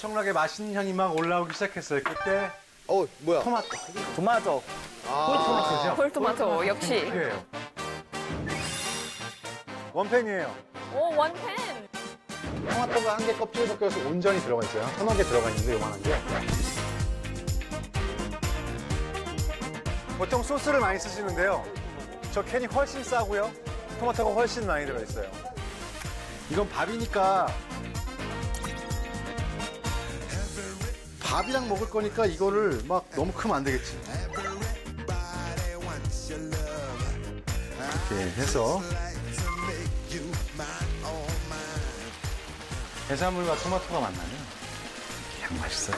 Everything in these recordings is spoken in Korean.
엄청나게 맛있는 향이 막 올라오기 시작했어요. 그때 뭐야? 토마토. 홀토마토죠? 홀토마토 역시. 필요해요. 원팬이에요. 오, 원팬. 토마토가 한 개 껍질 벗겨서 온전히 들어가 있어요. 서너 개 들어가 있는데 요만한 게. 보통 소스를 많이 쓰시는데요. 저 캔이 훨씬 싸고요. 토마토가 훨씬 많이 들어있어요. 이건 밥이니까 밥이랑 먹을 거니까 이거를 막 너무 크면 안 되겠지. 이렇게 해서 해산물과 토마토가 만나면 그냥 맛있어요.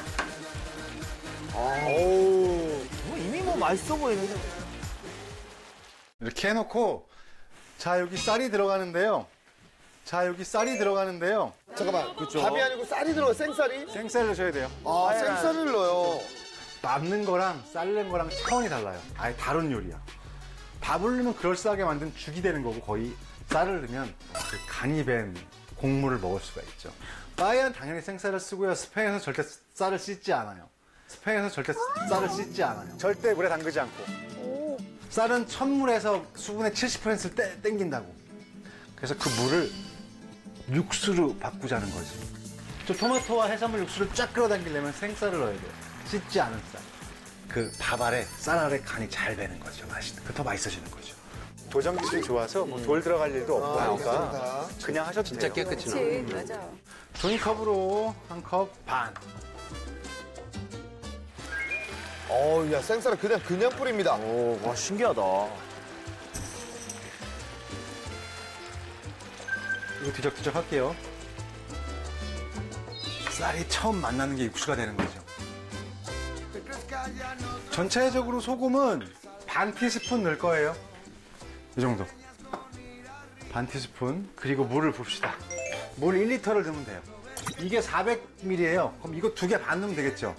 이미 뭐 맛있어 보이는데. 이렇게 해놓고 자 여기 쌀이 들어가는데요. 잠깐만. 밥이 아니고 쌀이 들어가, 생쌀이? 생쌀 넣으셔야 돼요. 생쌀을 넣어요. 남는 거랑 쌀른 거랑 차원이 달라요. 아예 다른 요리야. 밥을 넣으면 그럴싸하게 만든 죽이 되는 거고 거의 쌀을 넣으면 그 간이 밴 곡물을 먹을 수가 있죠. 빠에는 당연히 생쌀을 쓰고요. 스페인에서 절대 쌀을 씻지 않아요. 절대 물에 담그지 않고. 쌀은 천물에서 수분의 70%를 땡긴다고. 그래서 그 물을 육수로 바꾸자는 거지. 저 토마토와 해산물 육수를 쫙 끌어당기려면 생쌀을 넣어야 돼요. 씻지 않은 쌀. 그 밥 아래, 쌀 아래 간이 잘 배는 거죠. 더 맛있어지는 거죠. 도전 기술이 좋아서 뭐 돌 들어갈 일도 없고 하니까 그냥 하셔도 진짜 돼요. 깨끗이 그치, 나와. 맞아. 종이컵으로 한 컵 반. 야, 생쌀을 그냥 뿌립니다. 와, 신기하다. 이거 뒤적뒤적 할게요. 쌀이 처음 만나는 게 육수가 되는 거죠. 전체적으로 소금은 반 티스푼 넣을 거예요. 이 정도. 반 티스푼. 그리고 물을 붓시다. 물 1리터를 넣으면 돼요. 이게 400ml예요. 그럼 이거 2개 반 넣으면 되겠죠.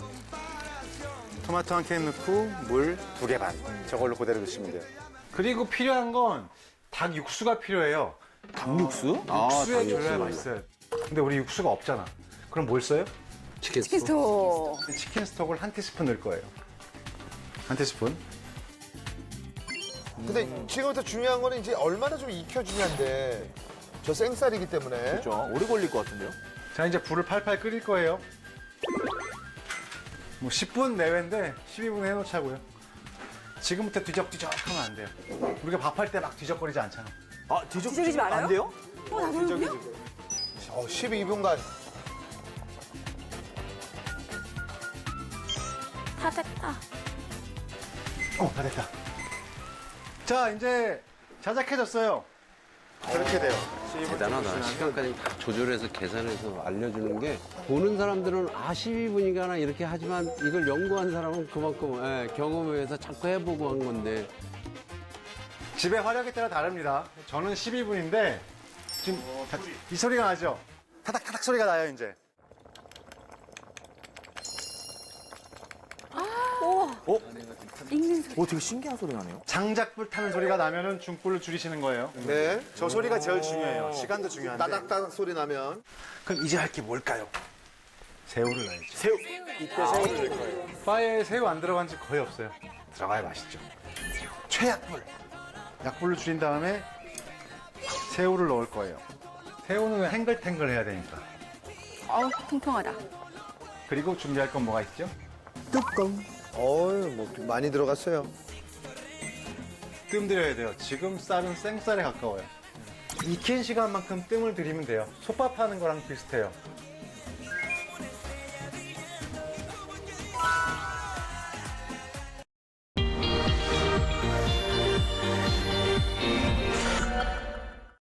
토마토 한 캔 넣고 물 2개 반. 저걸로 그대로 넣으시면 돼요. 그리고 필요한 건 닭 육수가 필요해요. 닭육수? 육수에 졸여야 맛있어요. 근데 우리 육수가 없잖아. 그럼 뭘 써요? 치킨 치킨 스톡. 치킨 스톡을 한 티스푼 넣을 거예요. 한 티스푼. 근데 지금부터 중요한 거는 이제 얼마나 좀 익혀주냐인데. 저 생쌀이기 때문에. 그렇죠. 오래 걸릴 것 같은데요? 자, 이제 불을 팔팔 끓일 거예요. 뭐 10분 내외인데 12분 해놓자고요. 지금부터 뒤적뒤적 하면 안 돼요. 우리가 밥할 때 막 뒤적거리지 않잖아. 뒤적이지 말아요? 안 돼요? 나도요? 12분간. 다 됐다. 다 됐다. 자, 이제 자작해졌어요. 그렇게 돼요. 12분 대단하다. 정도 지나면 시간까지 다 조절해서 계산해서 알려주는 게 보는 사람들은 12분이가나 이렇게 하지만 이걸 연구한 사람은 그만큼 경험에 의해서 자꾸 해보고 한 건데 집의 화력에 따라 다릅니다. 저는 12분인데 지금 이 소리가 나죠? 타닥타닥 소리가 나요, 이제. 익는 소리. 되게 신기한 소리 나네요. 장작불 타는 소리가 나면은 중불을 줄이시는 거예요. 네. 저 소리가 제일 중요해요. 시간도 중요한데. 따닥따닥 소리 나면. 그럼 이제 할 게 뭘까요? 새우를 넣어야죠. 새우. 이때 새우를 넣을 거예요. 파에 새우 안 들어간 집 거의 없어요. 들어가야 맛있죠. 최약불. 약불을 줄인 다음에 새우를 넣을 거예요. 새우는 탱글탱글 해야 되니까. 어우, 통통하다. 그리고 준비할 건 뭐가 있죠? 뚜껑. 뭐 많이 들어갔어요. 뜸 들여야 돼요. 지금 쌀은 생쌀에 가까워요. 익힌 시간만큼 뜸을 들이면 돼요. 솥밥 하는 거랑 비슷해요.